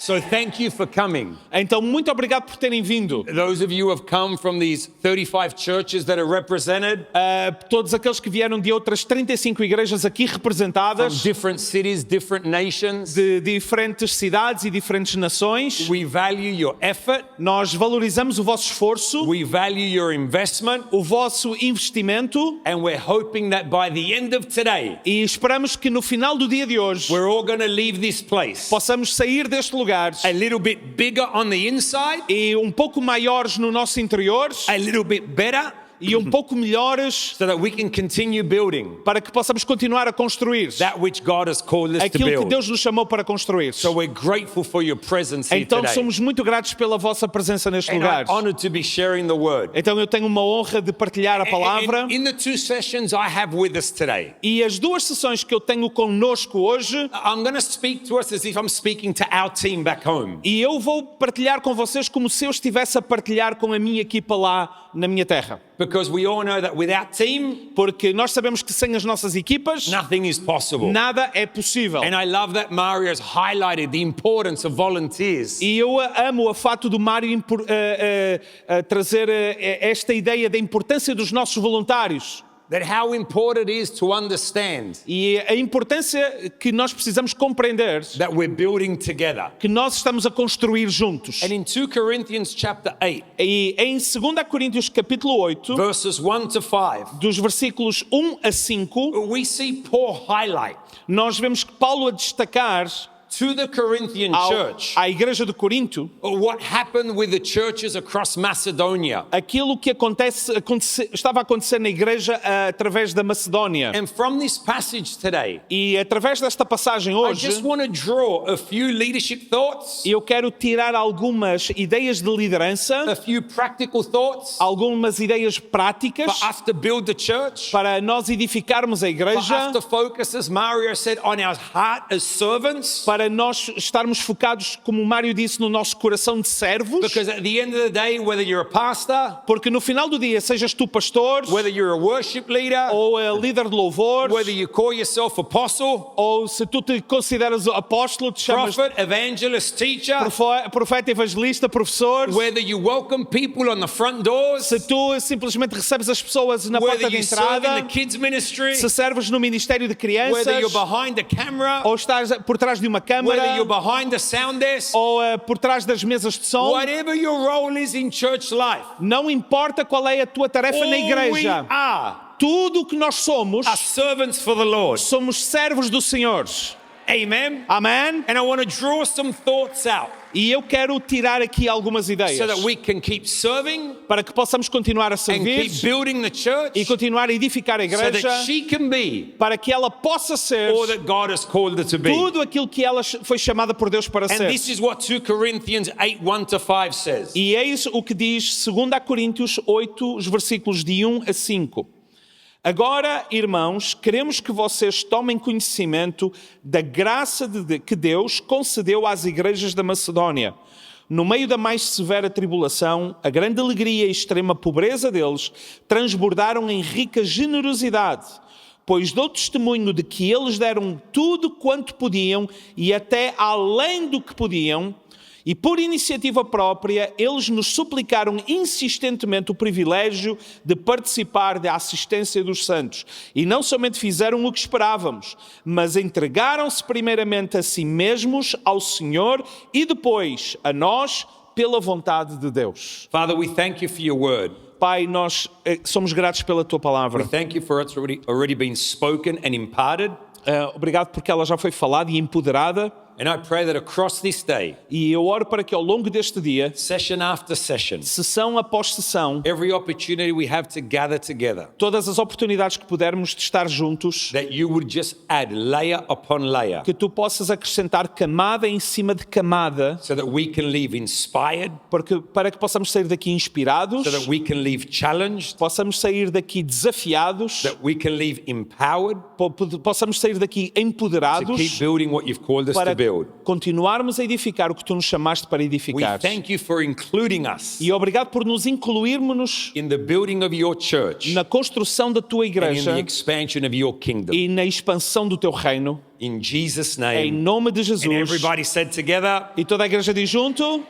So thank you for coming. Então, muito obrigado por terem vindo. Those of you who have come from these 35 churches that are represented, Todos aqueles que vieram de outras 35 igrejas aqui from representadas, different cities, different nations, de diferentes cidades e diferentes nações. we value your effort. Nós valorizamos o vosso esforço, We value your investment. o vosso investimento And we're hoping that by the end of today, e esperamos que no final do dia de hoje we're all going to leave this place possamos sair deste lugar a little bit bigger on the inside, e um pouco maiores no nosso interior a little bit better, e um pouco melhores so that we can continue building para que possamos continuar a construir that which God has called us to aquilo que build. Deus nos chamou para construir. So we're grateful for your presence here Então today. somos muito gratos pela vossa presença neste And lugar. I'm honored to be sharing the word. Então eu tenho uma honra de partilhar a palavra. In the two sessions I have with us today, E as duas sessões que eu tenho conosco hoje, I'm going to speak to us as if I'm speaking to our team back home. e eu vou partilhar com vocês como se eu estivesse a partilhar com a minha equipa lá na minha terra. Because we all know that without team, Porque nós sabemos que sem as nossas equipas, nothing is possible. nada é possível. And I love that Mario has highlighted the importance of volunteers. E eu amo o fato do Mário trazer esta ideia da importância dos nossos voluntários. That how important it is to understand E a importância que nós precisamos compreender that we're building together. que nós estamos a construir juntos. And in 2 Corinthians chapter 8, E em 2 Coríntios capítulo 8, verses 1 to 5, dos versículos 1 a 5, we see Paul highlight nós vemos que Paulo a destacar to the Corinthian church à igreja de Corinto what happened with the churches across Macedonia. aquilo que estava a acontecer na igreja através da Macedónia. And from this passage today, E através desta passagem I hoje, just want to draw a few leadership thoughts, eu quero tirar algumas ideias de a liderança, few practical thoughts algumas ideias práticas for us to build the church, para nós edificarmos a for igreja, us to focus, as Mario said, on our heart as servants. para nós estarmos focados, como o Mário disse, no nosso coração de servos, Because at the end of the day, whether you're a pastor, porque no final do dia, sejas tu pastor, whether you're a worship leader, ou líder de louvor, whether you call yourself apostle, ou se tu te consideras apóstolo, te chamas prophet, evangelist, teacher, profeta, evangelista, professor, whether you welcome people on the front doors, se tu simplesmente recebes as pessoas na whether porta de you serve in entrada, the kids ministry, se serves no ministério de whether you're crianças, behind the camera, ou estás por trás de uma whether you're câmara, behind the sound desk, ou por trás das mesas de som, whatever your role is in church life, não importa qual é a tua tarefa na all we igreja, are tudo o que nós somos, servants for the Lord. somos servos do Senhor. Amen. Amém? And I want to draw some thoughts out E eu quero tirar aqui algumas ideias so that we can keep serving para que possamos continuar a and servir keep building the church e continuar a edificar a so igreja that she can be para que ela possa ser all that God has called her to be. tudo aquilo que ela foi chamada por Deus para And ser. this is what 2 Corinthians 8, 1 to 5 says. E é isso o que diz 2 Coríntios 8, os versículos de 1 a 5. Agora, irmãos, queremos que vocês tomem conhecimento da graça que Deus concedeu às igrejas da Macedónia. No meio da mais severa tribulação, a grande alegria e extrema pobreza deles transbordaram em rica generosidade, pois dou testemunho de que eles deram tudo quanto podiam e até além do que podiam, e por iniciativa própria, eles nos suplicaram insistentemente o privilégio de participar da assistência dos santos. E não somente fizeram o que esperávamos, mas entregaram-se primeiramente a si mesmos, ao Senhor, e depois a nós, pela vontade de Deus. Father, we thank you for your word. Pai, nós somos gratos pela Tua palavra. We thank you for it's already been spoken and imparted. Obrigado porque ela já foi falada e empoderada. And I pray that across this day, E eu oro para que ao longo deste dia, session after session, sessão após sessão, every opportunity we have to gather together, todas as oportunidades que pudermos de estar juntos, that you would just add layer upon layer que tu possas acrescentar camada em cima de camada, so that we can leave inspired, para que possamos sair daqui inspirados, so that we can leave challenged, possamos sair daqui desafiados, that we can leave empowered possamos sair daqui to empoderados keep building what you've called us to para build. continuarmos a edificar o que tu nos chamaste para We edificar. thank you for including us E obrigado por nos incluirmos in the building of your church na construção da tua and in igreja the expansion of your kingdom. e na expansão do teu reino. In Jesus' Em name. nome de And Jesus. everybody said together, E toda a igreja diz junto: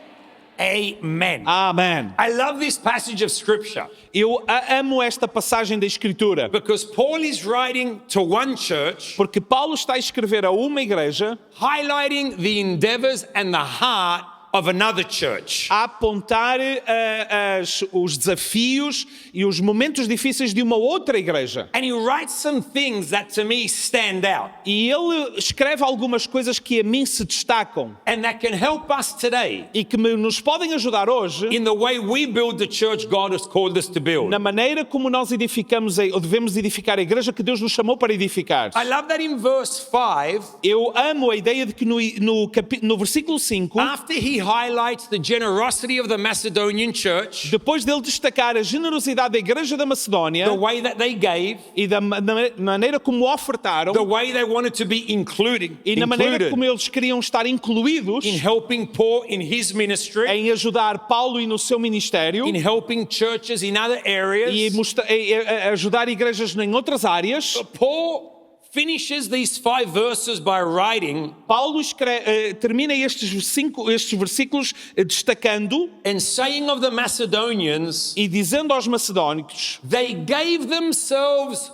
Amen. Amém. I love this passage of scripture Eu amo esta passagem da Escritura, because Paul is writing to one church, porque Paulo está a escrever a uma igreja highlighting the endeavors and the heart of another church. a apontar os desafios e os momentos difíceis de uma outra igreja. And he writes some things that to me stand out E ele escreve algumas coisas que a mim se destacam and that can help us today e que nos podem ajudar hoje in the way we build the church God has called us to build. na maneira como nós edificamos ou devemos edificar a igreja que Deus nos chamou para edificar. I love that in verse 5, Eu amo a ideia de que no versículo 5, after he highlights the generosity of the Macedonian church, depois dele destacar a generosidade da igreja da Macedónia the way that they gave, e da maneira como ofertaram the way they wanted to be included e na maneira como eles queriam estar incluídos in helping Paul in his ministry, em ajudar Paulo e no seu ministério in helping churches in other e areas, ajudar igrejas em outras áreas, Paul finishes these 5 verses by writing Paulo termina estes versículos destacando and saying of the Macedonians, e dizendo aos macedónicos they gave themselves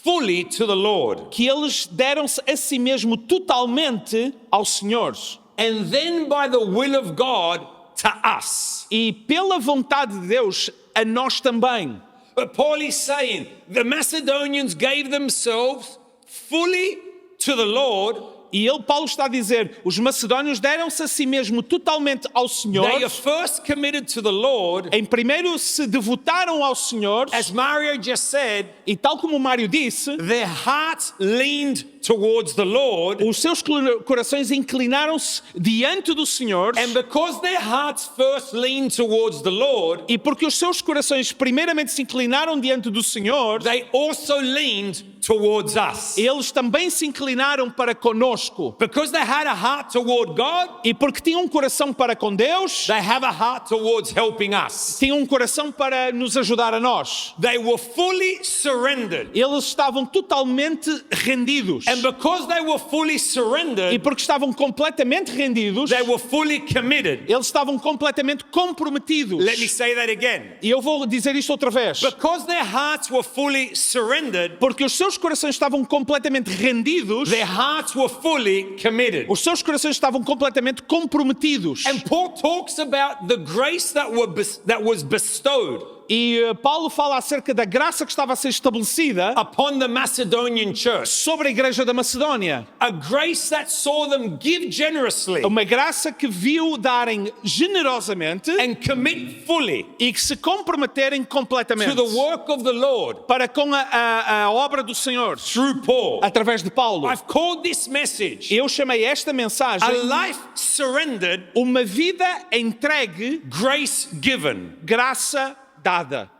fully to the Lord. que eles deram-se a si mesmo totalmente ao Senhor And then by the will of God to us. e pela vontade de Deus a nós também. But Paul is saying the Macedonians gave themselves fully to the Lord. E Paulo está a dizer, os macedónios deram-se a si mesmo totalmente ao Senhor. They are first committed to the Lord. Em primeiro se devotaram ao Senhor. As Mario just said, E tal como o Mário disse, their hearts leaned towards the Lord. os seus corações inclinaram-se diante do Senhor. And because their hearts first leaned towards the Lord, E porque os seus corações primeiramente se inclinaram diante do Senhor, they also leaned towards us. eles também se inclinaram para conosco. Because they had a heart toward God, E porque tinham um coração para com Deus, they have a heart towards helping us. tinham um coração para nos ajudar a nós. They were fully surrendered. Eles estavam totalmente rendidos. And because they were fully E surrendered, porque estavam completamente rendidos, they were fully committed. eles estavam completamente comprometidos. Let me say that again. E eu vou dizer isto outra vez. Because their hearts were fully surrendered, Porque os seus corações estavam completamente rendidos, their hearts were fully committed. os seus corações estavam completamente comprometidos. And Paul talks about the grace that was bestowed E Paulo fala acerca da graça que estava a ser estabelecida upon the Macedonian church. sobre a igreja da Macedónia. A grace that saw them give generously Uma graça que viu darem generosamente and commit fully e que se comprometerem completamente to the work of the Lord para com a obra do Senhor through Paul. através de Paulo. I've called this message Eu chamei esta mensagem a life surrendered, uma vida entregue, grace given. graça dada.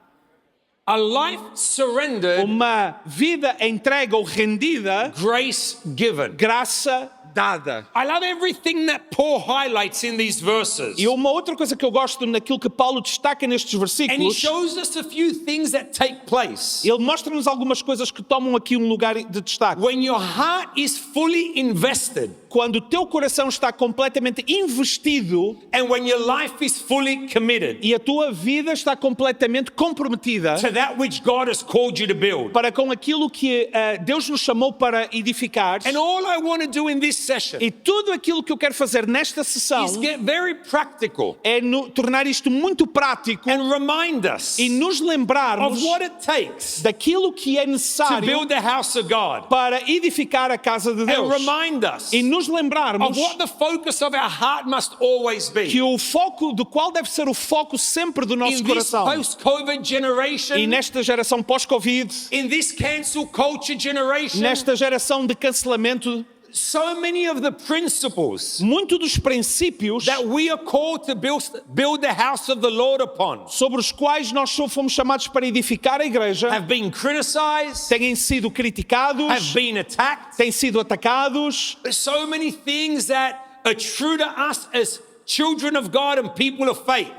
A life surrendered, Uma vida entregue ou rendida, grace given. graça dada. I love everything that Paul highlights in these verses. E uma outra coisa que eu gosto naquilo que Paulo destaca nestes And he versículos, shows us a few things that take place ele mostra-nos algumas coisas que tomam aqui um lugar de destaque. when your heart is fully invested Quando o teu coração está completamente investido and when your life is fully committed e a tua vida está completamente comprometida to that which God has called you to build. para com aquilo que Deus nos chamou para edificar. And all I want to do in this session E tudo aquilo que eu quero fazer nesta sessão is get very practical é tornar isto muito prático and remind us e nos lembrarmos of what it takes daquilo que é to necessário build the house of God, para edificar a casa de and Deus. remind us E nos lembrarmos of what the focus of our heart must always que be. o foco, do qual deve ser o foco sempre do nosso In this coração. post-COVID E generation, nesta geração pós-Covid, in this cancel culture generation, nesta geração de cancelamento so many of the principles Muito dos princípios that we are called to build the house of the Lord upon sobre os quais nós só fomos chamados para edificar a igreja have been criticized, têm sido criticados, have been attacked. têm sido atacados. There's so many things that are true to us as children of God and people of faith.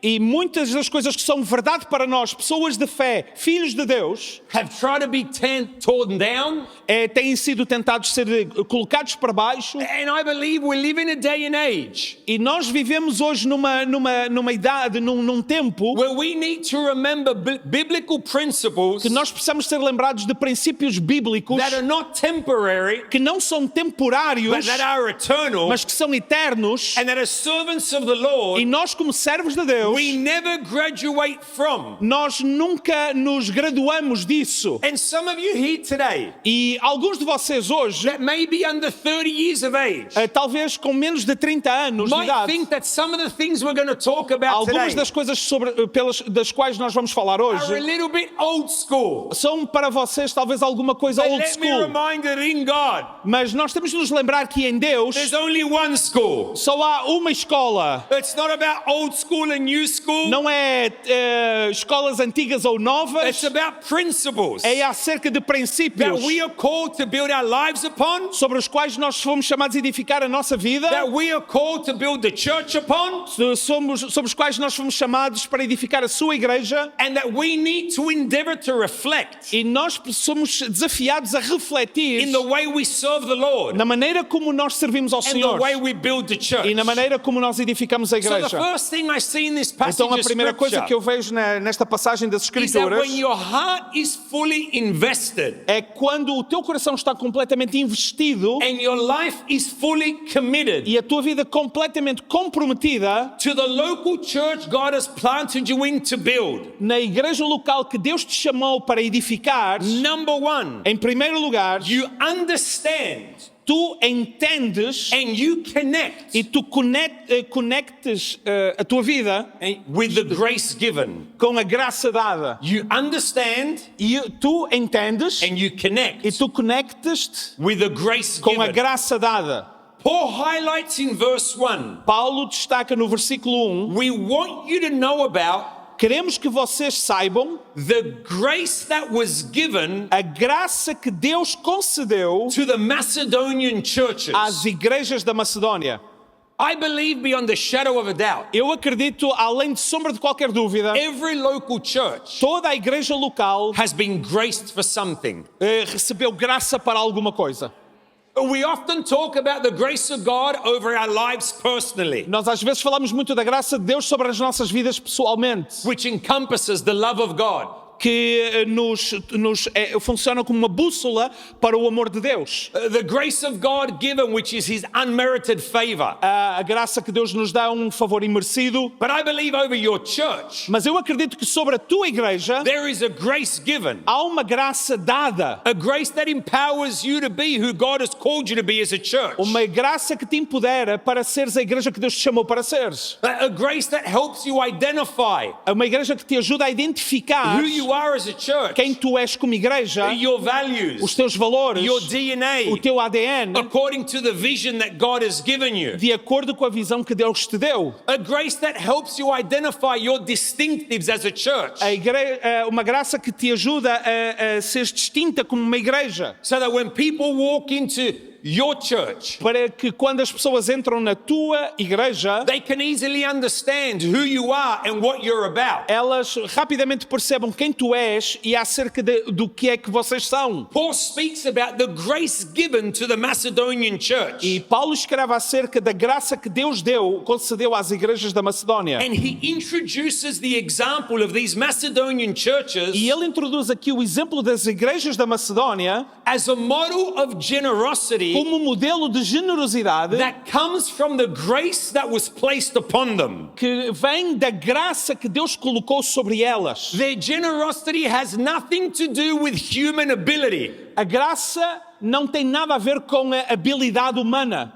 E muitas das coisas que são verdade para nós, pessoas de fé, filhos de Deus, Have tried to be torn down. têm sido tentados ser colocados para baixo. And I believe we live in a day and age E nós vivemos hoje numa idade, num tempo where we need to remember biblical principles que nós precisamos ser lembrados de princípios bíblicos that are not temporary, que não são temporários, but that are eternal. mas que são eternos. And that as servants of the E Lord, nós, como servos de Deus, we never graduate from. nós nunca nos graduamos disso. And some of you here today E alguns de vocês hoje, that may be under 30 years of age talvez com menos de 30 anos de might idade, think that some of the things we're going to talk about algumas today das coisas das quais nós vamos falar are a hoje little bit old school. são para vocês talvez alguma coisa But old let me school. remind that in God, Mas nós temos de nos lembrar que em Deus there's only one school. só há uma escola. It's not about old school and new school. Não é escolas antigas ou novas. It's about principles É acerca de that princípios we are called to build our lives upon, sobre os quais nós fomos chamados a edificar a nossa vida, that we are called to build the church upon, sobre os quais nós fomos chamados para edificar a sua igreja, and that we need to endeavor to reflect e nós somos desafiados a refletir in the way we serve the Lord na maneira como nós servimos ao and the Senhor way we build the church. e na maneira como nós edificamos a So the igreja. first thing I see in this passage Então a of primeira coisa que scripture eu vejo nesta passagem das is that Escrituras when your heart is fully invested é quando o teu coração está completamente investido and your life is fully committed e a tua vida completamente comprometida to the local church God has planted you in to build. na igreja local que Deus te chamou para edificar. Number one, Em primeiro lugar, you understand tu entendes and you connect e tu conectes a tua vida with the grace given. com a graça dada. You understand E tu entendes and you e connect tu conectes with the grace com a given. graça dada. Paul highlights in verse 1, Paulo destaca no versículo 1: we want you to know about queremos que vocês saibam the grace that was given a graça que Deus concedeu to the Macedonian churches. às igrejas da Macedónia. I believe beyond the shadow of a doubt, Eu acredito, além de sombra de qualquer dúvida, every local church toda a igreja local has been graced for something. recebeu graça para alguma coisa. We often talk about the grace of God over our lives personally, Nós às vezes falamos muito da graça de Deus sobre as nossas vidas pessoalmente, which encompasses the love of God. que funciona como uma bússola para o amor de Deus. The grace of God given, which is His unmerited favor. A graça que Deus nos dá um favor imerecido. But I believe over your church, Mas eu acredito que sobre a tua igreja there is a grace given. há uma graça dada. A grace that empowers you to be who God has called you to be as a church. Uma graça que te empodera para seres a igreja que Deus te chamou para seres. A grace that helps you identify Uma igreja que te ajuda a identificar who you are as a church, quem tu és como igreja, your os values, teus valores, your o DNA, teu ADN, according to the vision that God has given you. de acordo com a visão que Deus te deu. A grace that helps you identify your distinctives as a church, Uma graça que te ajuda a seres distinta como uma igreja. so that when people walk into your church, Para que quando as pessoas entram na tua igreja, they can easily understand who you are and what you're about. elas rapidamente percebam quem tu és e acerca do que é que vocês são. Paul speaks about the grace given to the Macedonian church. E Paulo escreve acerca da graça que Deus concedeu às igrejas da Macedónia. And he introduces the example of these Macedonian churches E ele introduz aqui o exemplo das igrejas da Macedónia as a model of generosity como um modelo de generosidade that comes from the grace that was placed upon them. que vem da graça que Deus colocou sobre elas. Their generosity has nothing to do with human ability. A graça não tem nada a ver com a habilidade humana.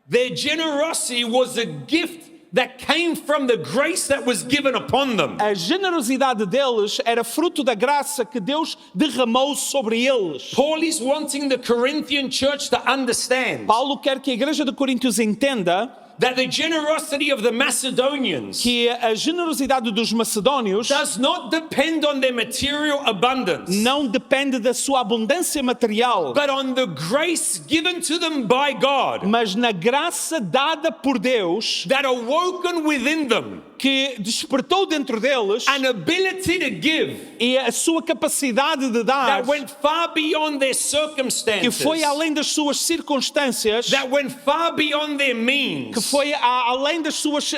Their generosity was a gift that came from the grace that was given upon them. A generosidade deles era fruto da graça que Deus derramou sobre eles. Paul is wanting the Corinthian church to understand Paulo quer que a igreja de Coríntios entenda that the generosity of the Macedonians que a generosidade dos macedônios does not depend on their material abundance, não depende da sua abundância material, but on the grace given to them by God mas na graça dada por Deus that awoken within them que despertou dentro deles an ability to give e a sua capacidade de dar that went far beyond their que circumstances, foi além das suas circunstâncias, that went far beyond their means, que foi além das suas,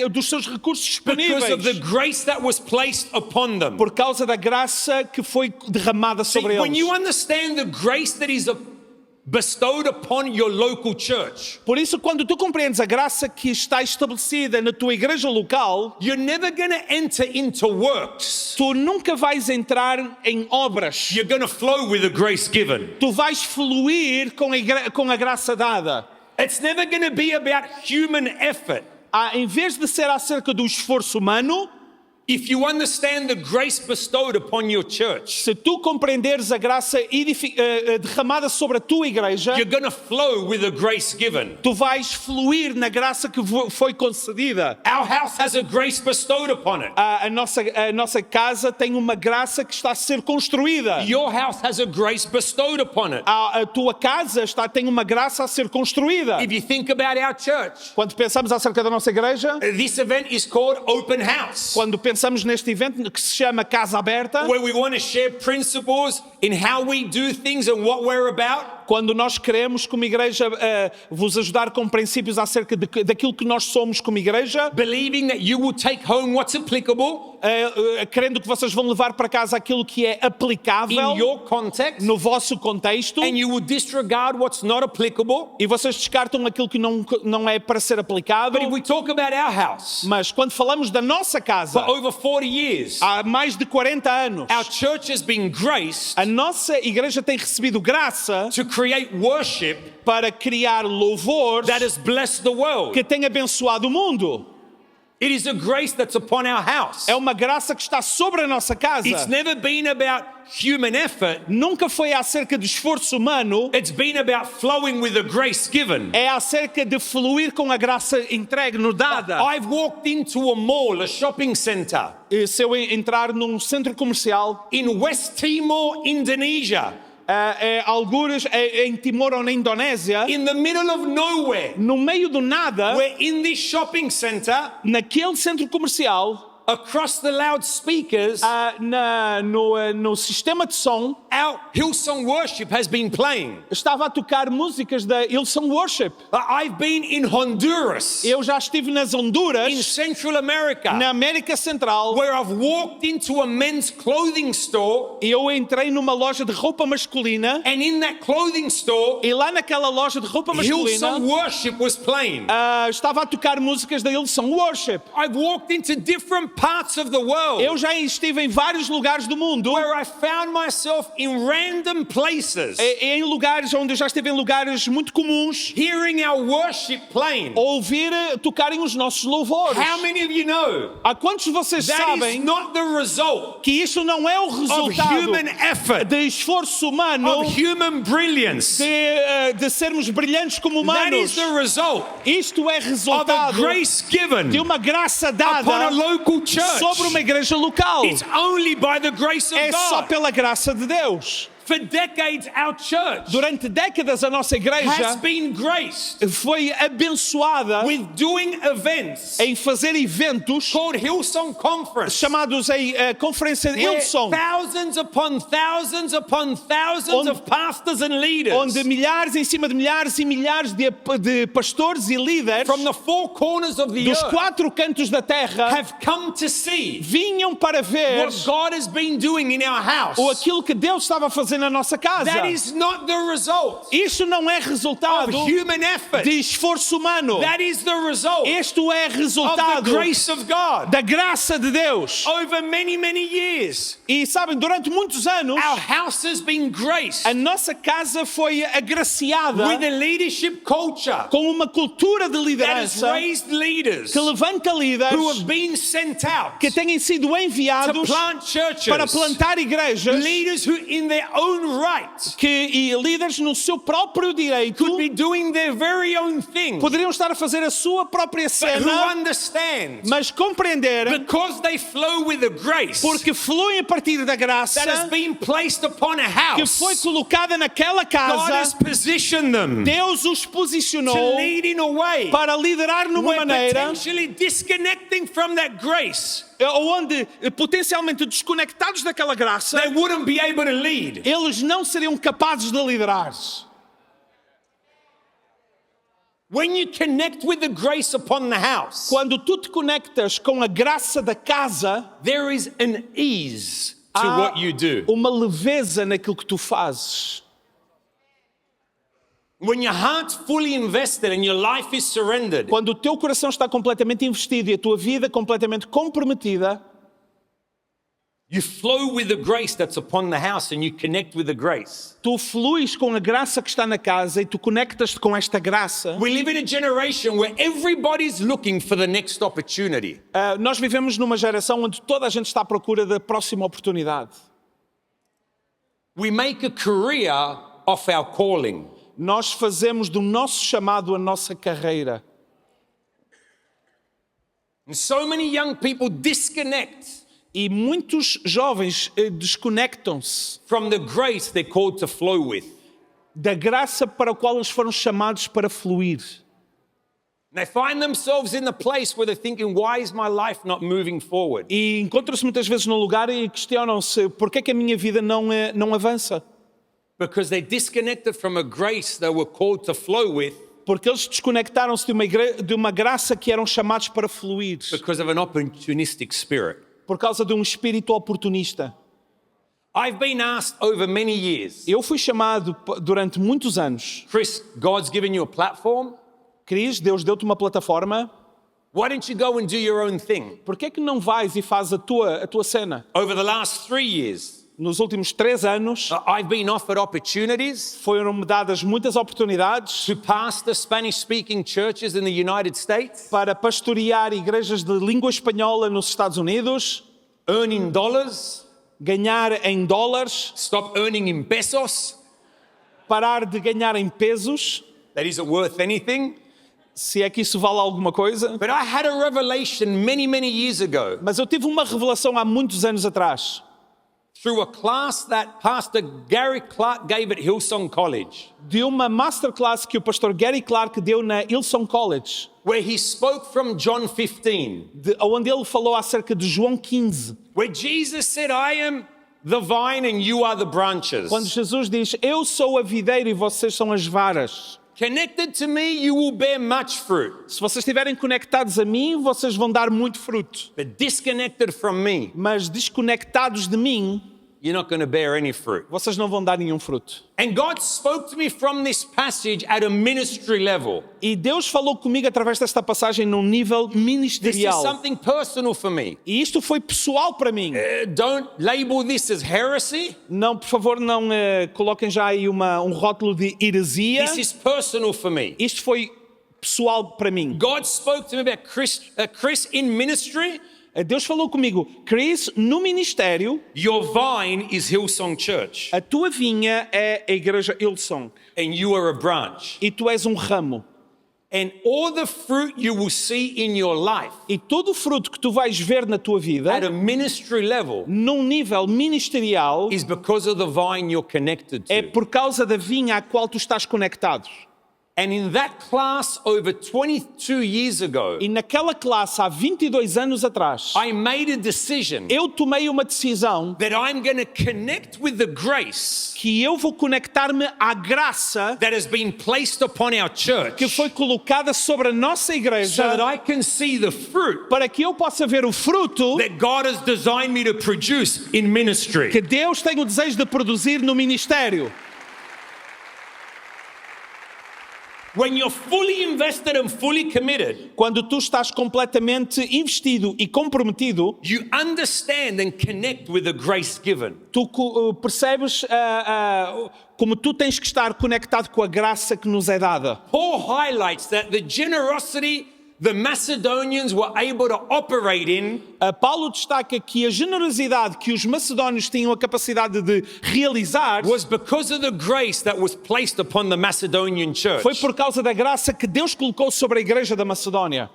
dos seus recursos because of the disponíveis, grace that was placed upon them. por causa da graça que foi derramada See, sobre when you eles. understand the grace that is bestowed upon your local church, Por isso, quando tu compreendes a graça que está estabelecida na tua igreja local, you're never going to enter into works. tu nunca vais entrar em obras. You're going to flow with the grace given. Tu vais fluir com a graça dada. It's never going to be about human effort. Em vez de ser acerca do esforço humano, If you understand the grace bestowed upon your church, se tu compreenderes a graça derramada sobre a tua igreja, you're going to flow with the grace given. tu vais fluir na graça que foi concedida. Our house has a grace bestowed upon it. A nossa casa tem uma graça que está a ser construída. Your house has a grace bestowed upon it. A tua casa tem uma graça a ser construída. If you think about our church, Quando pensamos acerca da nossa igreja, this event is called Open House, quando pensamos neste evento que se chama Casa Aberta, where we want to share principles in how we do things and what we're about. quando nós queremos como igreja vos ajudar com princípios acerca daquilo que nós somos como igreja, Believing that you will take home what's applicable querendo que vocês vão levar para casa aquilo que é aplicável in your context, no vosso contexto and you will disregard what's not applicable. e vocês descartam aquilo que não é para ser aplicável. But if we talk about our house, Mas quando falamos da nossa casa, for over 40 years, há mais de 40 anos, our church has been graced a nossa igreja tem recebido graça to create worship para criar louvores that has blessed the world. que tem abençoado o mundo. It is a grace that's upon our house. É uma graça que está sobre a nossa casa. It's never been about human effort. Nunca foi acerca de esforço humano, It's been about flowing with the grace given. é acerca de fluir com a graça entregue, nos dada. I've walked into a mall, a shopping center, E se eu entrar num centro comercial, in West Timor, Indonesia, algures em Timor ou na Indonésia, in the middle of nowhere, no meio do nada, where in this shopping center, naquele centro comercial, across the loudspeakers, no sistema de som, our Hillsong worship has been playing. estava a tocar músicas da Hillsong Worship. I've been in Honduras, Eu já estive nas in Honduras, Central America, na América Central, where I've walked into a men's clothing store, e eu entrei numa loja de roupa masculina, and in that clothing store, e lá naquela loja de roupa masculina, Hillsong worship was playing. estava a tocar músicas da Hillsong Worship. I've walked into different parts of the world Eu já estive em vários lugares do mundo, where I found myself in random places, em lugares onde eu já estive em lugares muito comuns, hearing our worship playing. ouvir tocarem os nossos louvores. How many of you know Há quantos de vocês that is sabem not the result que isto não é o of resultado human effort, de esforço humano, of human brilliance? de sermos brilhantes como That is humanos? the result Isto é of a resultado grace given de uma graça upon a dada local church. sobre uma igreja local. It's only by the grace of É só God. pela graça de Deus. For decades, our church Durante décadas a nossa has igreja been graced foi abençoada with doing events em fazer eventos called Hillsong Conference, chamados em Conferência de where Hillsong, thousands upon thousands upon thousands of pastors and leaders onde milhares em cima de milhares e milhares de pastores e líderes from the four corners of the dos earth quatro cantos da terra have come to see vinham para ver what God has been doing in our house. aquilo que Deus estava a fazer fazem na nossa casa. That is not the result Isto não é of resultado human effort. de esforço humano. That is the result Isto é of the resultado grace of God. da graça de Deus. Over many, many years, E sabem, durante muitos anos, our house has been graced a nossa casa foi agraciada with a leadership culture com uma cultura de that has liderança raised leaders que levanta who líderes have been sent out que têm sido to enviados plant churches. para plantar igrejas Leaders who, in their own right, e líderes no seu próprio direito could be doing their very own thing, poderiam estar a fazer a sua própria but who cena, understand mas compreender because they flow with the grace porque fluem a partir da graça that has been placed upon a que house. foi colocada naquela God has casa. positioned them Deus os to posicionou lead in a way para liderar numa where maneira potentially disconnecting from that grace, onde, potencialmente desconectados daquela graça, they wouldn't be able to lead. eles não seriam capazes de liderar. When you connect with the grace upon the house, Quando tu te conectas com a graça da casa, there is an ease to há what you do. uma leveza naquilo que tu fazes. When your heart's fully invested and your life is surrendered, Quando o teu coração está completamente investido e a tua vida completamente comprometida, you flow with the grace that's upon the house and you connect with the grace. tu fluis com a graça que está na casa e tu conectas-te com esta graça. We live in a generation where everybody's looking for the next opportunity. Nós vivemos numa geração onde toda a gente está à procura da próxima oportunidade. We make a career of our calling. Nós fazemos do nosso chamado a nossa carreira. And so many young people disconnect E muitos jovens desconectam-se from the grace they're called to flow with. da graça para a qual eles foram chamados para fluir. And they find themselves in the place where they're thinking, why is my life not moving forward? E encontram-se muitas vezes num lugar e questionam-se porquê é que a minha vida não avança. Because they disconnected from a grace they were called to flow with Porque eles desconectaram-se de uma graça que eram chamados para fluir. because of an opportunistic spirit. Por causa de um espírito oportunista. I've been asked over many years, Eu fui chamado durante muitos anos. Chris, God's given you a platform. Cris, Deus deu-te uma plataforma. Why don't you go and do your own thing? Porquê é que não vais e fazes a tua cena? Over the last 3 years, Nos últimos 3 anos, I've been offered opportunities foram-me dadas muitas oportunidades to pastor Spanish-speaking churches in the United States, para pastorear igrejas de língua espanhola nos Estados Unidos, earning dollars, ganhar em dólares, stop earning in pesos. parar de ganhar em pesos, That isn't worth anything. se é que isso vale alguma coisa. But I had a revelation many, many years ago Mas eu tive uma revelação há muitos anos atrás, through a class that Pastor Gary Clark gave at Hillsong College, de uma masterclass que o pastor Gary Clark deu na Hillsong College, where he spoke from John 15, onde ele falou acerca de João 15, where Jesus said, I am the vine and you are the branches. quando Jesus diz, eu sou a videira e vocês são as varas. Connected to me, you will bear much fruit. Se vocês estiverem conectados a mim, vocês vão dar muito fruto. But disconnected from me, Mas desconectados de mim, you're not going to bear any fruit. vocês não vão dar nenhum fruto. And God spoke to me from this passage at a ministry level. E Deus falou comigo através desta passagem num nível This is ministerial. something personal for me. E isto foi pessoal para mim. Don't label this as heresy. Não, por favor, não coloquem já aí um rótulo de heresia. This is personal for me. Isto foi pessoal para mim. God spoke to me about Chris in ministry. Deus falou comigo, Chris, no ministério, Your vine is Hillsong Church, a tua vinha é a igreja Hillsong and you are a branch. e tu és um ramo. And all the fruit you will see in your life E todo o fruto que tu vais ver na tua vida, at a ministry level num nível ministerial, is because of the vine you're connected é to. por causa da vinha à qual tu estás conectado. And in that class over 22 years ago, E naquela classe, há 22 anos atrás, I made a decision eu tomei uma decisão that I'm going to connect with the grace que eu vou conectar-me à graça that has been placed upon our church que foi colocada sobre a nossa so igreja that I can see the fruit para que eu possa ver o fruto that God has designed me to produce in ministry. que Deus tem o desejo de produzir no ministério. When you're fully invested and fully committed, Quando tu estás completamente investido e comprometido, you understand and connect with the grace given. tu percebes como tu tens que estar conectado com a graça que nos é dada. Paul highlights that the generosity the Macedonians were able to operate in Paulo destaca que a generosidade que os macedónios tinham a capacidade de realizar was because of the grace that was placed upon the Macedonian church. foi por causa da graça que Deus colocou sobre a igreja da Macedónia.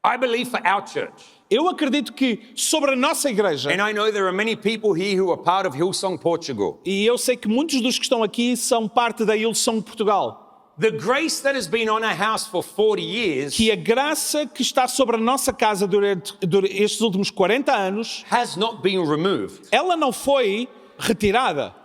I believe for our church, Eu acredito que sobre a nossa igreja, and I know there are many people here who are part of Hillsong Portugal, e eu sei que muitos dos que estão aqui são parte da Hillsong Portugal, the grace that has been on our house for 40 years que a graça que está sobre a nossa casa durante estes últimos 40 anos, has not been removed. ela não foi retirada.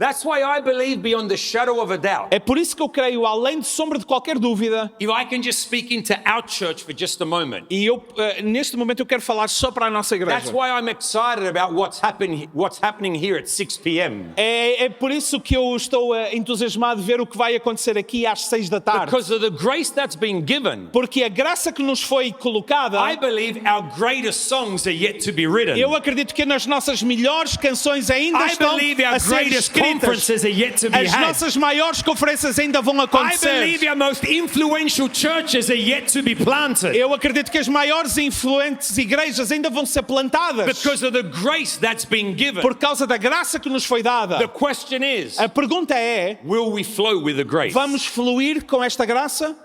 That's why I believe beyond the shadow of a doubt. É por isso que eu creio, além de sombra de qualquer dúvida, If I can just speak into our church for just a moment. e eu neste momento eu quero falar só para a nossa igreja. That's why I'm excited about what's happening here at 6 p.m. É por isso que eu estou entusiasmado de ver o que vai acontecer aqui às 6 da tarde. Because of the grace that's been given, Porque a graça que nos foi colocada, I believe our greatest songs are yet to be written. eu acredito que as nossas melhores canções ainda I estão believe our a ser greatest escritas. conferences are yet to be As had. nossas maiores conferências ainda vão I acontecer. believe our most influential churches are yet to be planted. Eu acredito que as maiores e influentes igrejas ainda vão ser plantadas Because of the grace that's been given. por causa da graça que nos foi dada. The question is, A pergunta é, will we flow with the grace? vamos fluir com esta graça?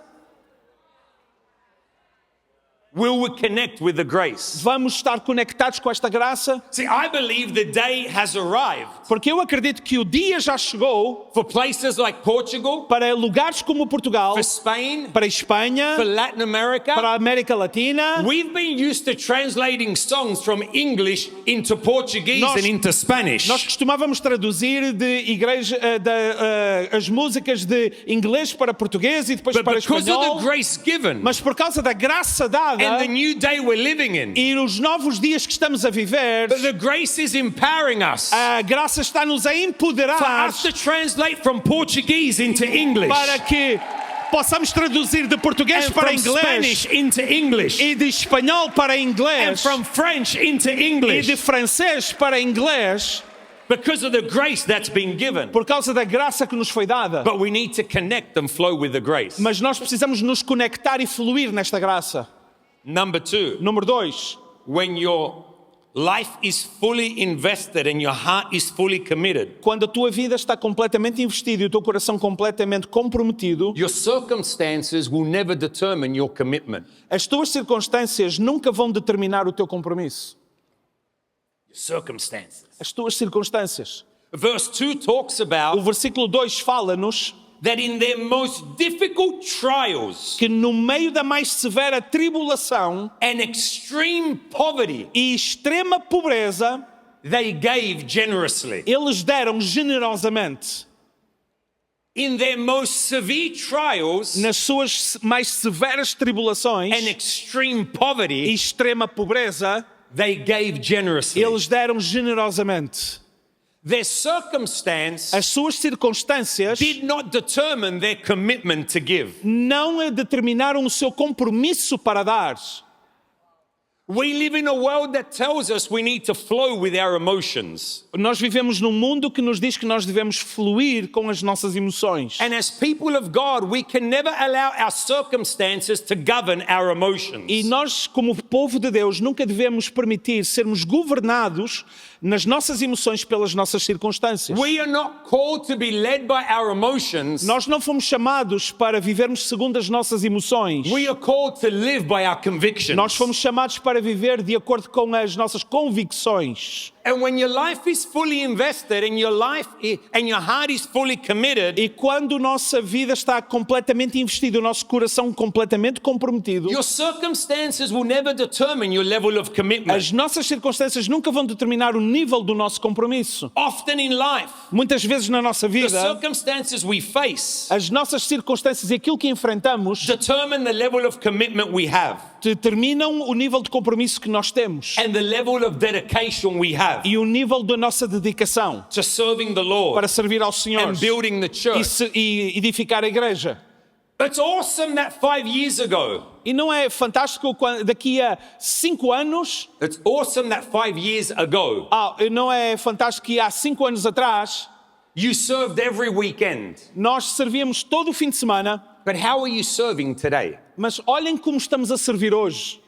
Will we connect with the grace? Vamos estar conectados com esta graça? See, I believe the day has arrived Porque eu acredito que o dia já chegou for places like Portugal, para lugares como Portugal, for Spain, para a Espanha, for Latin America. para a América Latina. We've been used to translating songs from English into Portuguese Nós- and into Spanish. Nós costumávamos traduzir de igreja, as músicas de inglês para português e depois But para because of espanhol. the grace given Mas por causa da graça dada and the new day we're living in, e os novos dias que estamos a viver, that the grace is empowering us a graça está-nos a for empoderar us to translate from Portuguese into English para que possamos traduzir de português and para from inglês Spanish into English e de espanhol para and inglês from French into e English de francês para inglês because of the grace that's been given. por causa da graça que nos foi dada. But we need to connect and flow with the grace. Mas nós precisamos nos conectar e fluir nesta graça. Number 2, Número 2. when your life is fully invested and your heart is fully committed, Quando a tua vida está completamente investida e o teu coração completamente comprometido, your circumstances will never determine your commitment. as tuas circunstâncias nunca vão determinar o teu compromisso. Your circumstances. As tuas circunstâncias. Verse 2 talks O about versículo 2 fala-nos that in their most difficult trials que no meio da mais severa tribulação and extreme poverty, e extrema pobreza, they gave generously. eles deram generosamente. In their most severe trials Nas suas mais severas tribulações and extreme e poverty, extrema pobreza, they gave generously. eles deram generosamente. Their circumstance As suas circunstâncias did not determine their commitment to give. não determinaram o seu compromisso para dar. We live in a world that tells us we need to flow with our emotions. Nós vivemos num mundo que nos diz que nós devemos fluir com as nossas emoções. And as people of God, we can never allow our circumstances to govern our emotions. E nós, como povo de Deus, nunca devemos permitir sermos governados nas nossas emoções pelas nossas circunstâncias. We are not called to be led by our emotions. Nós não fomos chamados para vivermos segundo as nossas emoções. We are called to live by our convictions. Nós fomos chamados para viver de acordo com as nossas convicções. And when your life is fully invested and your heart is fully committed, E quando nossa vida está completamente investida, o nosso coração completamente comprometido, your circumstances will never determine your level of commitment. as nossas circunstâncias nunca vão determinar o nível do nosso compromisso. Often in life, Muitas vezes na nossa the vida, circumstances we face as nossas circunstâncias e aquilo que enfrentamos determine the level of commitment we have determinam o nível de compromisso que nós temos and the level of dedication we have e o nível da nossa dedicação to serving the Lord para servir ao Senhor and building the e, church. e edificar a igreja. It's awesome that 5 years ago, E não é fantástico quando daqui a 5 anos, it's awesome that 5 years ago, não é fantástico que há 5 anos atrás you served every weekend. nós servíamos todo o fim de semana, But how are you serving today? mas olhem como estamos a servir hoje.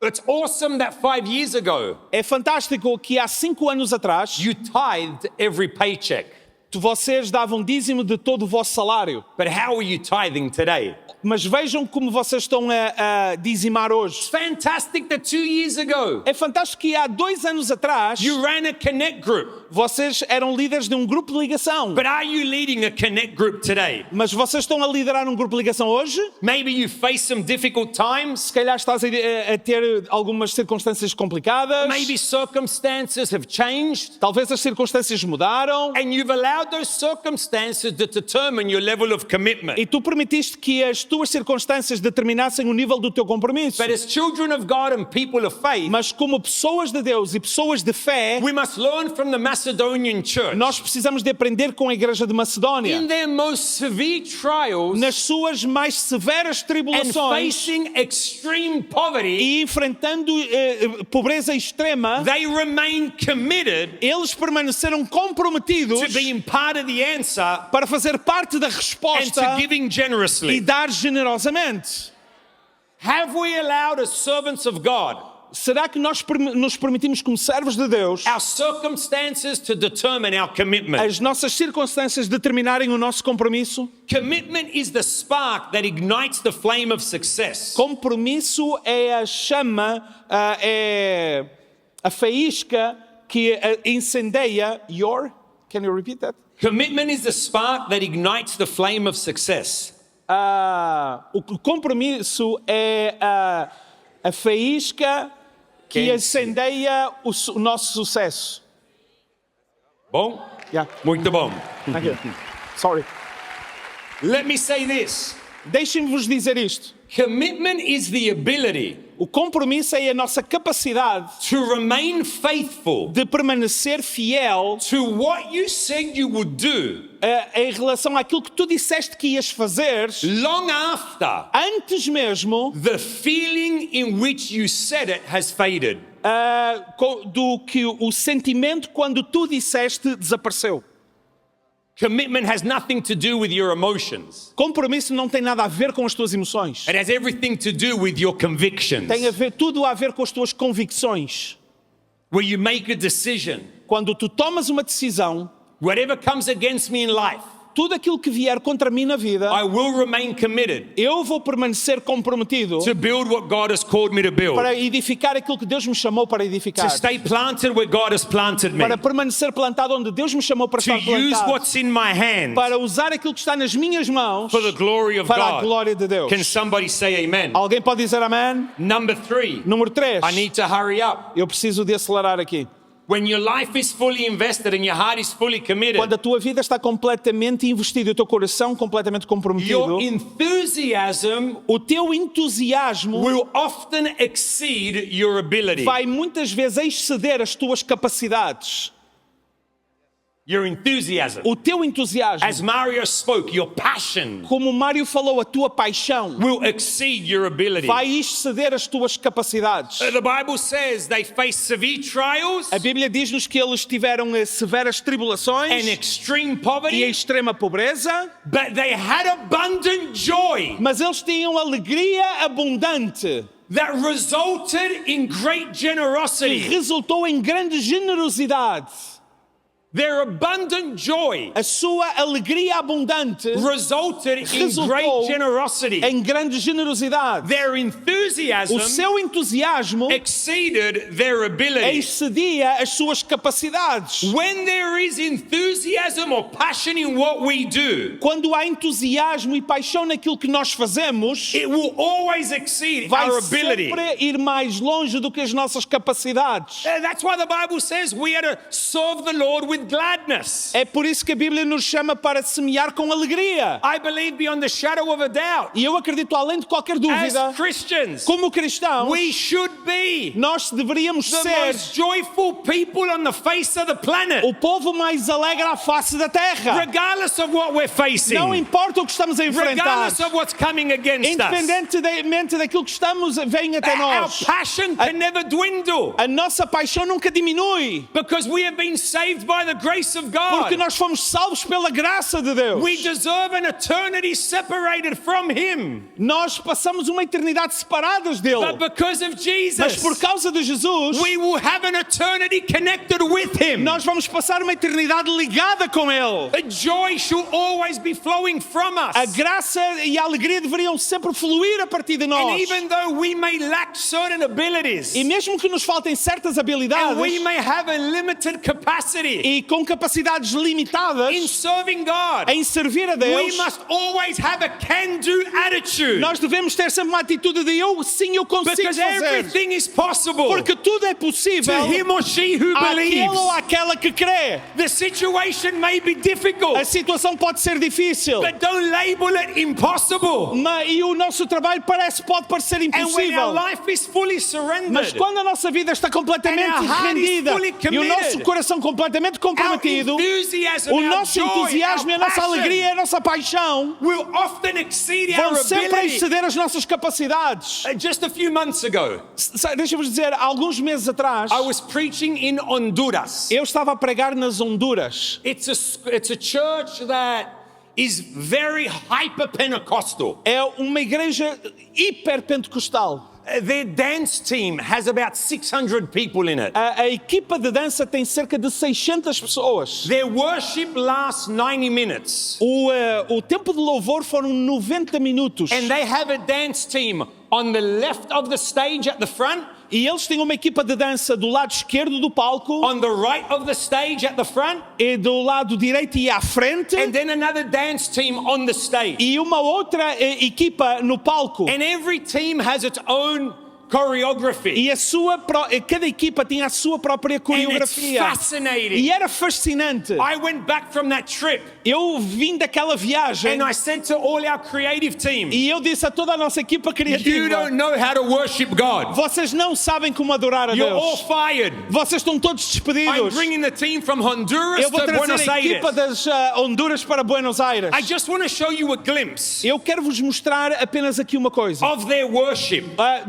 It's awesome that 5 years ago, É fantástico que há 5 anos atrás you tithed every paycheck. vocês davam dízimo de todo o vosso salário. But how are you tithing today? Mas vejam como vocês estão a dizimar It's hoje. fantastic that 2 years ago, É fantástico que há 2 anos atrás you ran a connect group. vocês eram líderes de um grupo de ligação. But are you leading a connect group today? Mas vocês estão a liderar um grupo de ligação hoje? Maybe you face some difficult times. Se calhar estás a ter algumas circunstâncias complicadas. Maybe circumstances have changed. Talvez as circunstâncias mudaram. And you've allowed those circumstances to determine your level of commitment. E tu permitiste que as tuas circunstâncias determinassem o nível do teu compromisso. But as children of God and people of faith, Mas como pessoas de Deus e pessoas de fé, we must learn from the Macedonian church. nós precisamos de aprender com a igreja de Macedónia. In their most severe trials Nas suas mais severas and tribulações facing extreme poverty, e enfrentando pobreza extrema, they remain committed eles permaneceram comprometidos to being part of the answer para fazer parte da and resposta to giving e generously. dar generosamente. Have we allowed as servants of God Será que nós nos permitimos, como servos de Deus, our circumstances to determine our commitment? as nossas circunstâncias determinarem o nosso compromisso? Commitment is the spark that ignites the flame of success. Compromisso é a chama, é a faísca que incendeia. Can you repeat that? Commitment is the spark that ignites the flame of success. O compromisso é a faísca que Quem incendeia o nosso sucesso. Bom? Yeah. Muito bom. Thank you. Sorry. Let me say this. Deixem-vos dizer isto. Commitment is the ability O compromisso é a nossa capacidade to remain faithful de permanecer fiel to what you said you would do em relação àquilo que tu disseste que ias fazer long after antes mesmo the feeling in which you said it has faded. do que o sentimento quando tu disseste desapareceu. Commitment has nothing to do with your emotions. Compromisso não tem nada a ver com as tuas emoções. It has everything to do with your convictions. Tem tudo a ver com as tuas convicções. Where you make a decision. Quando tu tomas uma decisão, Whatever comes against me in life, tudo aquilo que vier contra mim na vida, I will remain committed eu vou permanecer comprometido to build what God has called me to build. para edificar aquilo que Deus me chamou para edificar. To stay planted where God has planted me. Para permanecer plantado onde Deus me chamou para To estar use plantado. what's in my hand Para usar aquilo que está nas minhas mãos for the glory of para a God. glória de Deus. Can somebody say amen? Alguém pode dizer amém? Number 3, Número 3. I need to hurry up. Eu preciso de acelerar aqui. When your life is fully invested and your heart is fully committed, Quando a tua vida está completamente investida e o teu coração completamente comprometido, your enthusiasm o teu entusiasmo will often exceed your ability. vai muitas vezes exceder as tuas capacidades. Your enthusiasm. O teu entusiasmo, As Mario spoke, your passion como o Mário falou, a tua paixão will exceed your ability. vai exceder as tuas capacidades. The Bible says they faced severe trials A Bíblia diz-nos que eles tiveram severas tribulações and extreme e poverty, extrema pobreza, but they had abundant joy mas eles tinham alegria abundante that resulted in great que generosity. resultou em grande generosidade. their abundant joy a sua alegria abundante resulted in resultou great generosity. em grande generosidade. Their enthusiasm O seu entusiasmo exceeded their ability. excedia as suas capacidades. When there is enthusiasm or passion in what we do, Quando há entusiasmo e paixão naquilo que nós fazemos, it will always exceed vai our ability. sempre ir mais longe do que as nossas capacidades. That's why the Bible says we are to serve the Lord with gladness. É por isso que a Bíblia nos chama para semear com alegria. I believe beyond the shadow of a doubt, E eu acredito, além de qualquer dúvida, as Christians, como cristãos, we should be nós deveríamos the ser most joyful people on the face of the planet, o povo mais alegre à face da terra. regardless of what we're facing, Não importa o que estamos a enfrentar, regardless of what's coming against us. independentemente daquilo que estamos, vem até Our nós. passion can never dwindle A nossa paixão nunca diminui, because we have been saved by the grace of porque God. nós fomos salvos pela graça de Deus. We deserve an eternity separated from Him. Nós passamos uma eternidade separadas dele, But because of mas Jesus, por causa de Jesus, we will have an eternity connected with Him. nós vamos passar uma eternidade ligada com ele. The joy should always be flowing from us. A graça e a alegria deveriam sempre fluir a partir de And nós. even though we may lack certain abilities, E mesmo que nos faltem certas habilidades and we may have a limited capacity e com capacidades limitadas in serving God, em servir a we Deus, must always have a can-do attitude. nós devemos ter sempre uma atitude de eu consigo Because fazer. everything is possible Porque tudo é to possível him or she who àquele believes. ou àquela que crê. The situation may be difficult, A situação pode ser difícil, but don't label it impossible. e o nosso trabalho pode parecer And when our impossível. life is fully Mas surrendered, quando a nossa vida está completamente And our heart is rendida fully e o committed, nosso coração completamente our comprometido, enthusiasm, o our nosso joy, entusiasmo e a our nossa passion alegria e a nossa paixão will often exceed vão our sempre ability. exceder as nossas capacidades. Just a few months ago, Deixa-vos dizer, há alguns meses atrás, I was preaching in Honduras. eu estava a pregar nas Honduras. It's a church that is very hyper-Pentecostal. É uma igreja hiperpentecostal. Their dance team has about 600 people in it. A equipa de dança tem cerca de 600 pessoas. Their worship lasts 90 minutes. O tempo de louvor foram 90 minutos. And they have a dance team on the left of the stage at the front, E eles têm uma equipa de dança do lado esquerdo do palco on the right of the stage at the front, e do lado direito e à frente. and then another dance team on the stage. E uma outra equipa no palco. And every team has its own choreography. E cada equipa tinha a sua própria And it's coreografia. fascinating. E era fascinante. I went back from that trip Eu vim daquela viagem and I said to all our creative team, e eu disse a toda a nossa equipa you criativa: don't know how to worship God. vocês não sabem como adorar a You're all Deus. fired. Vocês estão todos I'm despedidos. bringing the team from Honduras Eu vou to trazer Buenos a Aires. equipa das Honduras para Buenos Aires. I just want to show you a glimpse Eu quero vos mostrar apenas aqui uma coisa. of their worship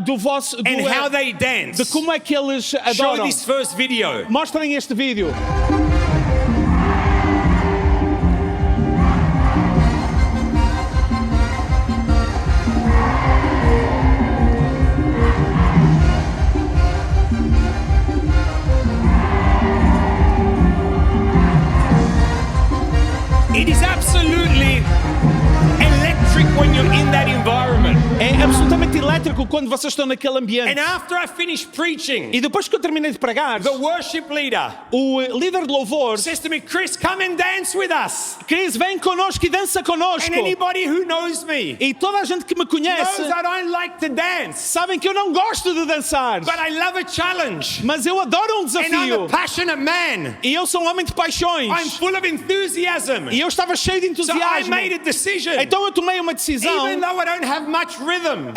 Do vosso... and how they dance. de como é que eles Show adoram. this first video. Mostrem este vídeo. It is absolutely electric when you're in that environment. É absolutamente elétrico quando vocês estão naquele ambiente. And after I finished preaching, E depois que eu terminei de pregar, the worship leader o líder de louvor says to me, Chris, come and dance with us. Cris, vem connosco e dança connosco. And anybody who knows me E toda a gente que me knows conhece I don't like to dance, sabem que eu não gosto de dançar. but I love a challenge. Mas eu adoro um And I'm a desafio. passionate man. E eu sou um homem de paixões. I'm full of enthusiasm. E eu estava cheio de So I entusiasmo. made a decision. Então eu tomei uma decisão. Even though I don't have much rhythm,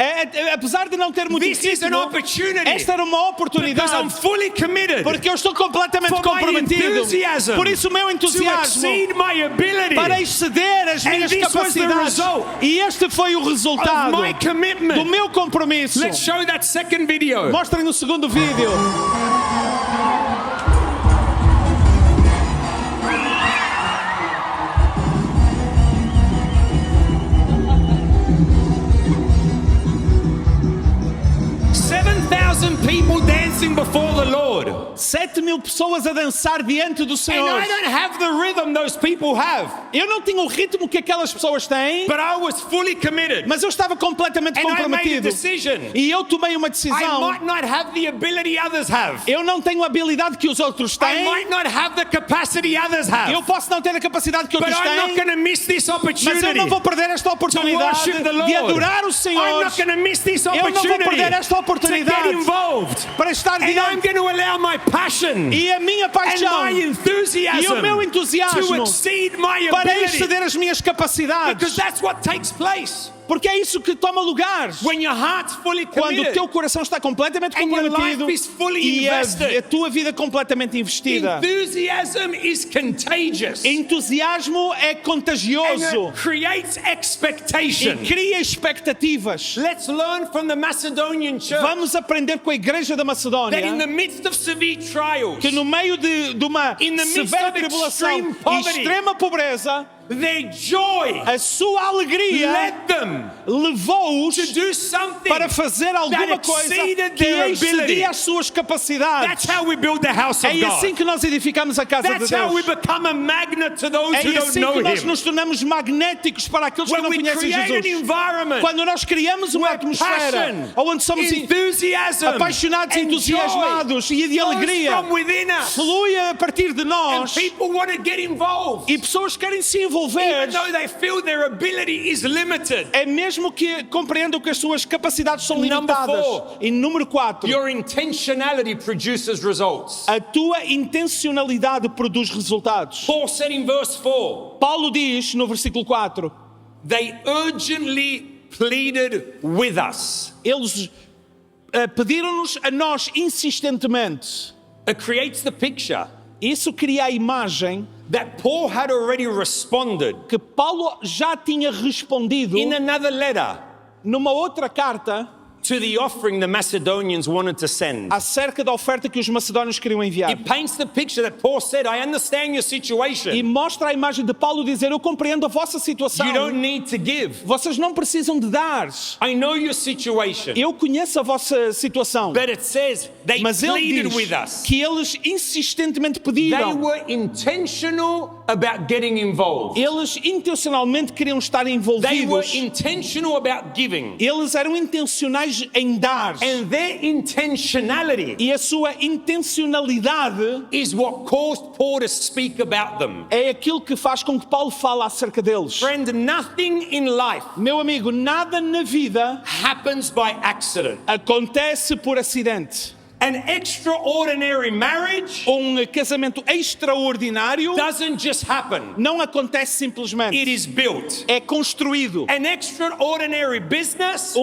Apesar de não ter muito this is an ritmo, opportunity esta era uma because I'm oportunidade. fully committed Porque eu estou completamente for my comprometido. enthusiasm Por isso o meu to entusiasmo exceed my ability para exceder as And minhas this was the capacidades. result E este foi o of resultado my do commitment. meu compromisso. Let's show that second video. Mostrem o segundo vídeo. 7,000 people dancing before the Lord. 7.000 pessoas a dançar diante do And Senhor. I don't have the rhythm those people have. Eu não tinha o ritmo que aquelas pessoas têm, But I was fully committed. mas eu estava completamente And I made a comprometido. decision. E eu tomei uma I decisão. might not have the ability others have. Eu não tenho a habilidade que os outros I têm. might not have the capacity others have. Eu posso não ter a capacidade que But outros I'm not têm. going to miss this Mas eu opportunity não vou perder esta oportunidade worship the Lord. de adorar o I'm Senhor, not going to miss this Eu não vou opportunity perder esta to oportunidade get involved. para estar And I'm diante. going to allow my passion E a minha and paixão my enthusiasm e o meu to entusiasmo exceed my para ability. exceder as minhas Because capacidades. that's what takes place Porque é isso que toma lugar. when your heart's fully Quando o committed. teu coração está completamente And your comprometido life is fully e invested. a tua vida completamente investida. Enthusiasm is contagious Entusiasmo é and contagioso it creates e expectation. cria expectativas. Let's learn from the Macedonian church Vamos aprender com a igreja da that in the Macedónia midst of severe trials, que no meio de uma In the midst severa of tribulação extreme e poverty, extrema pobreza, their joy a sua alegria led them levou-os to do something para fazer alguma that coisa exceeded que their ability. excedia as suas That's capacidades. how we build the house of É assim God. que nós edificamos a casa de That's how we Deus. become a magnet to those who É don't assim know que nós Him. nos tornamos magnéticos para aqueles que When não we conhecem create an Jesus. environment Quando nós criamos uma where atmosfera passion, onde somos enthusiasm, apaixonados, and entusiasmados e de joy flows alegria, from within us, flui a partir de and nós people want to get involved, e pessoas querem se envolver, even though they feel their ability is limited. é mesmo que compreendam que as suas capacidades são Number limitadas. 4. E número 4, Your intentionality produces results. a tua intencionalidade produz resultados. Paul said in verse 4, Paulo diz no versículo 4, they urgently pleaded with us. eles pediram-nos a nós insistentemente. It creates the picture Isso cria a imagem that Paul had already responded que Paulo já tinha respondido in another letter numa outra carta to the offering the Macedonians wanted to send. acerca da oferta que os macedónios queriam enviar. It paints the picture that Paul said, I understand your E situation. mostra a imagem de Paulo dizer, eu compreendo a vossa situação. You don't need to give. Vocês não precisam de dar. I know your situation. Eu conheço a vossa situação. But it says they Mas ele pleaded diz with us. que eles insistentemente They pediram. were intentional about getting involved. Eles intencionalmente queriam estar They were envolvidos. intentional about giving. Eles eram intencionais em dar. And their intentionality E a sua intencionalidade is what caused Paul to speak about them. é aquilo que faz com que Paulo fale acerca deles. Friend, nothing in life Meu amigo, nada na vida happens by accident. acontece por acidente. An extraordinary marriage Casamento extraordinário doesn't just happen. não acontece simplesmente. It is built. É construído. An extraordinary business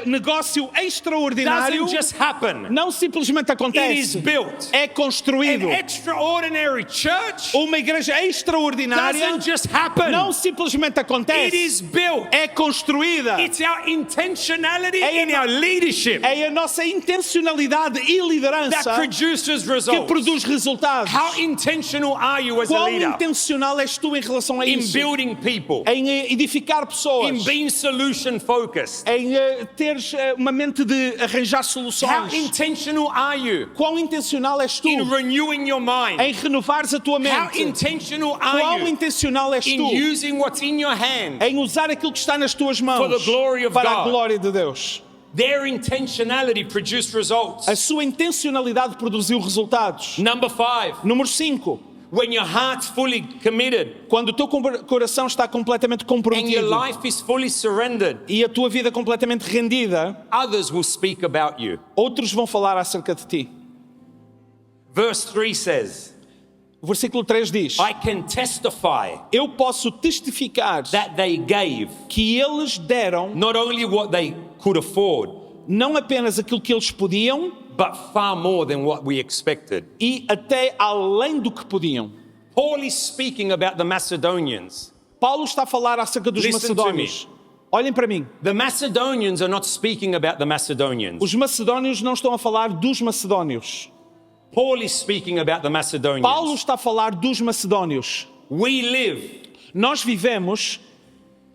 Negócio extraordinário doesn't just happen. não simplesmente It is acontece. built. É An construído. extraordinary church Uma igreja extraordinária doesn't just happen. não simplesmente It acontece. is built. É construída. It's our intentionality É in our leadership É a nossa intencionalidade e that liderança produces que results. produz resultados. How intentional are you as a Quão leader intencional és tu em relação a in isso? building people, Em edificar in pessoas, being solution focused? em teres uma mente de arranjar How soluções. intentional are you Quão intencional és tu in renewing your mind? em renovares a tua How mente? intentional are Quão you intencional és in tu using what's in your hand? em usar aquilo que está nas tuas mãos For the glory of para a God. glória de Deus? Their intentionality produced results. A sua intencionalidade produziu resultados. Number 5, Número 5. when your heart's fully committed Quando o teu coração está completamente and your comprometido life is fully surrendered, e a tua vida completamente rendida, others will speak about you. outros vão falar acerca de ti. Verse 3 says, O versículo 3 diz: I can testify eu posso testificar that they gave que eles deram not only what they could afford, não apenas aquilo que eles podiam, but far more than what we expected. e até além do que podiam. Paul is speaking about the Macedonians. Paulo está a falar acerca dos Listen to macedónios. Olhem para mim. The Macedonians are not speaking about the Macedonians. Os macedónios não estão a falar dos macedónios. Paul is speaking about the Paulo Macedonians. está a falar dos macedónios. We live Nós vivemos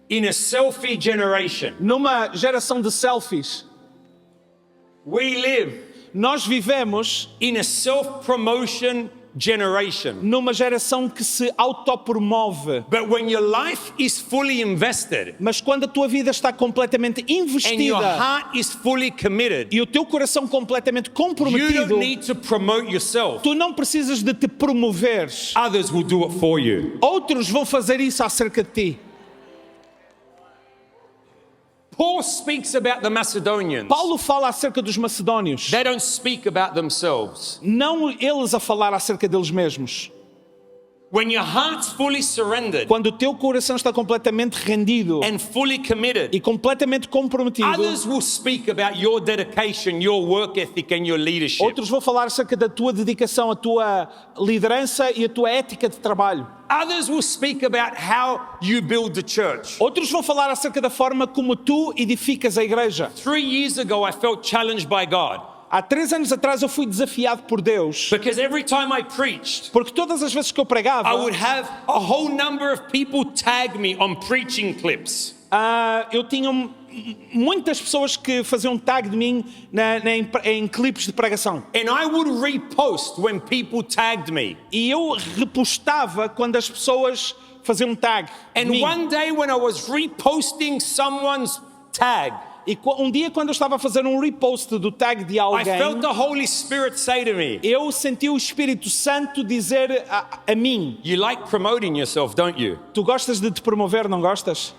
in a selfie generation. numa geração de selfies. We live Nós vivemos in a self-promotion generation. numa geração que se autopromove. But when your life is fully invested Mas quando a tua vida está completamente and your investida heart is fully committed, e o teu coração completamente you comprometido, don't need to promote yourself. tu não precisas de te promoveres. Others will do it for you. Outros vão fazer isso acerca de ti. Paul speaks about the Macedonians. Paulo fala acerca dos macedónios. They don't speak about themselves. Não eles a falar acerca deles mesmos. When your heart's fully surrendered Quando o teu coração está completamente rendido and fully committed, e completamente comprometido, others will speak about your dedication, your work ethic and your leadership. outros vão falar acerca da tua dedicação, a tua liderança e a tua ética de trabalho. Others will speak about how you build the church. Outros vão falar acerca da forma como tu edificas a igreja. 3 years ago, I felt challenged by God Há 3 anos atrás eu fui desafiado por Deus, because every time I preached, porque todas as vezes que eu pregava, I would have a whole number of people tag me on preaching clips. eu tinha muitas pessoas que faziam tag de mim em clipes de pregação. And I would repost when people tagged me. E eu repostava quando as pessoas faziam tag de And mim. one day when I was reposting someone's tag, E um dia quando eu estava a fazer um repost do tag de I alguém, felt the Holy Spirit say to me, eu senti o Espírito Santo dizer a mim: "You like promoting yourself, don't you?" tu gostas de te promover, não gostas?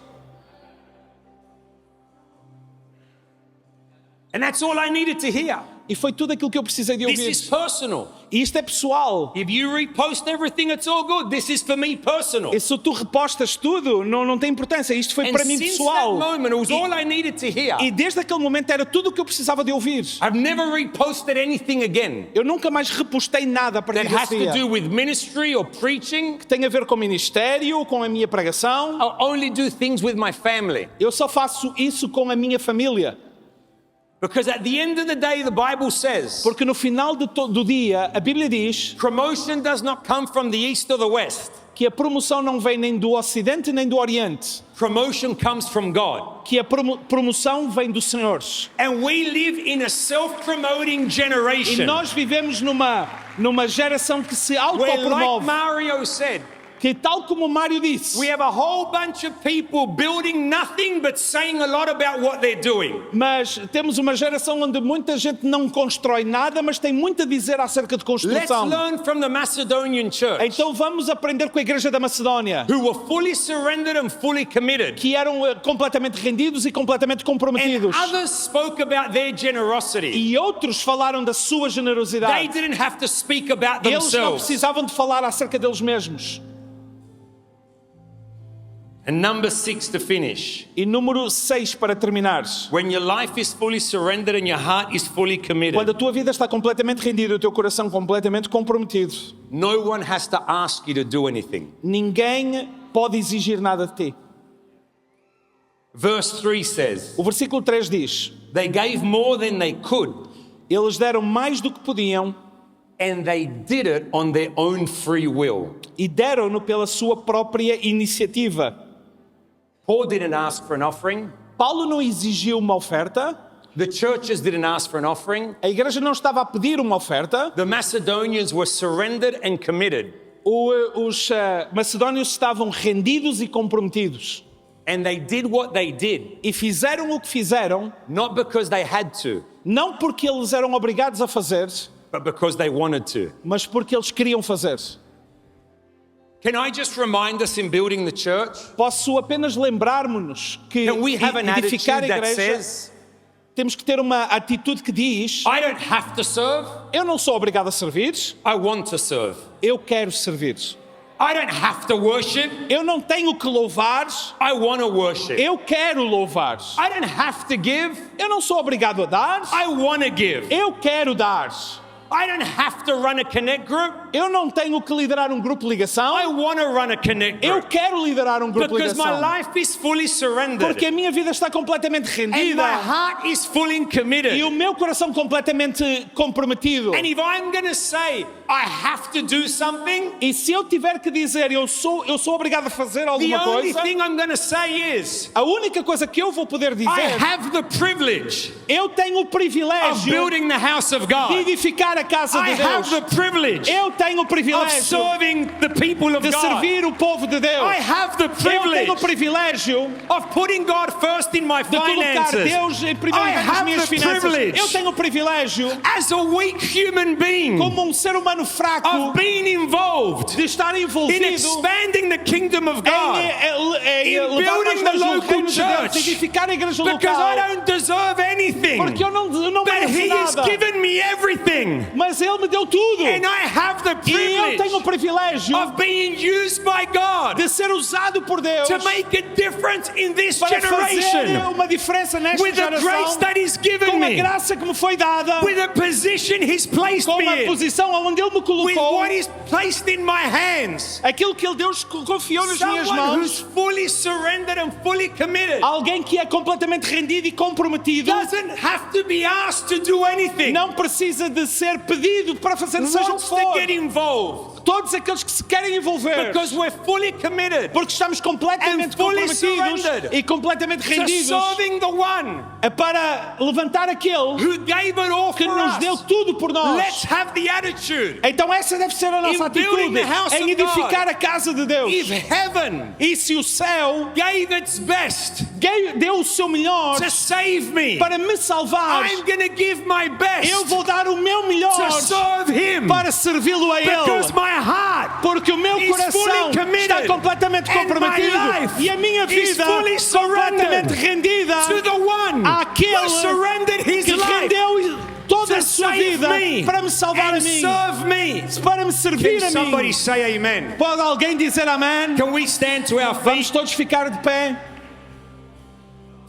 And that's all I needed to hear. E foi tudo aquilo que eu precisei de This ouvir. is personal. E isto é pessoal. If you repost everything, it's all good. This is for me personal. E se tu repostas tudo, não tem importância. Isto foi And para mim since pessoal. that moment, it was all I needed to hear. E desde aquele momento era tudo o que eu precisava de ouvir. I've never reposted anything again Eu nunca mais repostei nada a partir that has desse to dia. do with ministry or preaching. Tem a ver com o ministério, com a minha pregação. I'll only do things with my family. Eu só faço isso com a minha família. Because at the end of the day, the Bible says, Porque no final do dia, a Bíblia diz promotion does not come from the east or the west. que a promoção não vem nem do Ocidente nem do Oriente. Promotion comes from God. Que a promoção vem do Senhor. And we live in a self-promoting E generation nós vivemos numa geração que se where, like autopromove. Mario said, Que tal como o Mário disse, we have a whole bunch of people building nothing but saying a lot about what they're doing. mas temos uma geração onde muita gente não constrói nada, mas tem muito a dizer acerca de Let's construção. learn from the Macedonian church, Então vamos aprender com a igreja da Macedónia, who were fully surrendered and fully committed. que eram completamente rendidos e completamente And comprometidos. others spoke about their generosity. E outros falaram da sua They generosidade. didn't have to speak about Eles não themselves. precisavam de falar acerca deles mesmos. And number 6 to finish. E número 6 para terminar. When your life is fully surrendered and your heart is fully Quando committed, a tua vida está completamente rendida e o teu coração completamente comprometido, no one has to ask you to do anything. ninguém pode exigir nada de ti. Verse 3 says, O versículo 3 diz: they gave more than they could, eles deram mais do que podiam and they did it on their own free will. e deram-no pela sua própria iniciativa. Paul didn't ask for an offering. Paulo não exigiu uma oferta, The churches didn't ask for an offering. a igreja não estava a pedir uma oferta, The Macedonians were surrendered and committed, os macedónios estavam rendidos e comprometidos. and they did what they did, E fizeram o que fizeram, not because they had to, não porque eles eram obrigados a fazer, but because they wanted to. mas porque eles queriam fazer. Can I just remind us in building the church? Posso apenas lembrar-nos que Can we have an attitude edificar a that igreja, says, temos que ter uma atitude que diz: I don't have to serve, eu não sou obrigado a servir, I want to serve. eu quero servir. I don't have to worship, Eu não tenho que louvar, I want to worship. eu quero louvar. I don't have to give, Eu não sou obrigado a dar, I want to give. eu quero dar. I don't have to run a connect group, Eu não tenho que liderar um grupo de ligação, I want to run a connect eu group. quero liderar um grupo de Because my ligação. life is fully surrendered Porque a minha vida está completamente and my rendida heart is fully e committed. o meu coração completamente comprometido. And if I'm going to say I have to do something, E se eu tiver que dizer eu sou obrigado a fazer the alguma only coisa, thing I'm going to say is, a única coisa que eu vou poder I dizer, have the privilege eu tenho o of privilégio building the house of de God. edificar a casa I de have Deus. the privilege Eu tenho o of privilégio serving the people of de God. servir o povo de Deus. I have the Eu tenho o privilege privilégio of putting God first in my de colocar finances. Deus em primeiro I lugar nas have minhas the finanças. privilege Eu tenho o privilégio, as a weak human being como um ser humano fraco, of being involved de estar in envolvido expanding the kingdom of God. em in levar building mais the longe o local reino de Deus, church. edificar a igreja Because I local. don't deserve anything. Porque eu não But mereço He has nada. given me everything. Mas Ele me deu tudo. And I have the E eu tenho o privilege privilégio of being used by God de ser usado por Deus to make a difference in this para fazer generation uma diferença nesta with the grace geração, that He's given com a me, graça que me foi dada, with the position He's placed com a me in, posição onde Ele me with colocou, what He's placed in my hands. aquilo que Deus confiou nas minhas Someone who's mãos. fully surrendered and fully committed Alguém que é completamente rendido e comprometido, doesn't have to be asked to do anything. não precisa de ser pedido para fazer seja o que Wants to for. get involved Todos aqueles que se querem envolver, because we're fully committed porque estamos completamente and fully comprometidos surrendered e completamente to rendidos serving the one para levantar aquele who gave it all que for nos deu us. tudo por nós. Let's have the attitude. Então essa deve ser a nossa In building atitude, the house em of edificar God. a casa de Deus. If heaven E se o céu gave its best deu o seu melhor to save me, para me salvar, I'm going to give my best eu vou dar o meu melhor to serve Him para servi-lo a because Ele. my heart Porque o meu is coração fully committed está completamente and my comprometido life e a minha is vida fully completamente surrendered rendida to the one who àquele surrendered His que life rendeu toda to a sua save vida me para me salvar a and mim, serve me. para me servir Can a somebody mim. say amen? Pode alguém dizer amém? Can we stand to our Vamos feet? todos ficar de pé.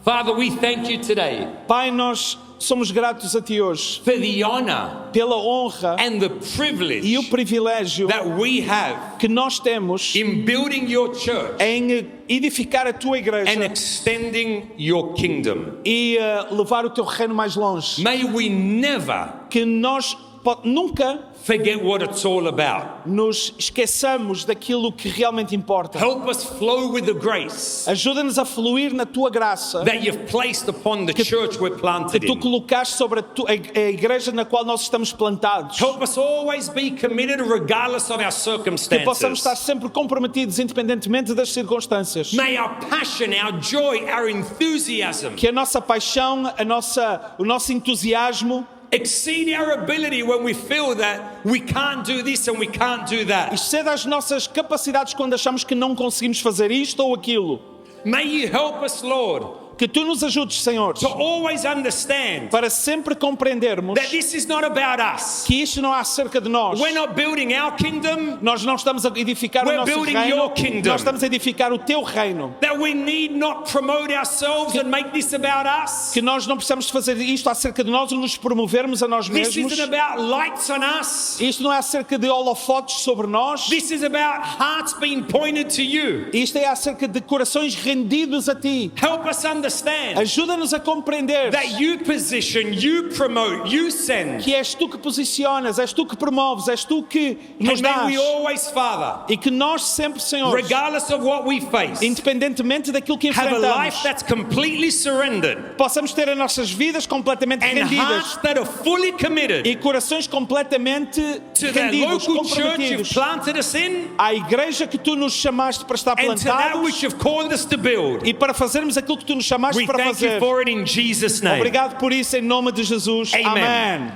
Father, we thank you today Pai, nós somos gratos a Ti hoje for the honor pela honra and the e o privilege privilégio that we have que nós temos in building your church em edificar a Tua igreja and extending your kingdom. e levar o Teu reino mais longe. May we never Que nós nunca forget what it's all about. nos esqueçamos daquilo que realmente importa. Help us flow with the grace Ajuda-nos a fluir na Tua graça that you've placed upon the church we're que planted Tu in. colocaste sobre a igreja na qual nós estamos plantados. Help us always be committed regardless of our Que possamos estar circumstances. sempre comprometidos independentemente das circunstâncias. May our passion, our joy, our enthusiasm Que a nossa paixão, o nosso entusiasmo exceed our ability when we feel that we can't do this and we can't do that. exceda as nossas capacidades quando achamos que não conseguimos fazer isto ou aquilo. May you help us, Lord, Que Tu nos ajudes, Senhor, to always understand para sempre compreendermos that this is not about us. que isto não é acerca de nós. We're not building our kingdom, Nós não estamos a edificar o We're nosso building reino, your kingdom. nós estamos a edificar o Teu reino. that we need not promote ourselves and make this about us. Que nós não precisamos fazer isto acerca de nós ou nos promovermos a nós This mesmos. isn't about lights on us. Isto não é acerca de holofotes sobre nós. This is about hearts being pointed to you. Isto é acerca de corações rendidos a Ti. Help us understand Ajuda-nos a compreender that you position, you promote, you send. que és Tu que posicionas, és Tu que promoves, és Tu que nos And may dás. we always, Father, E que nós sempre, Senhor, regardless of what we face, independentemente daquilo que have a enfrentamos, life that's completely surrendered possamos ter as nossas vidas completamente and rendidas hearts that are fully committed e corações completamente to that rendidos, local church you've comprometidos planted us in à igreja que Tu nos chamaste para estar and to that plantados which you've called us to build. e para fazermos aquilo que Tu nos chamaste We para thank you fazer. for it in Jesus' name. Obrigado por isso em nome de Jesus. Amen. Amém.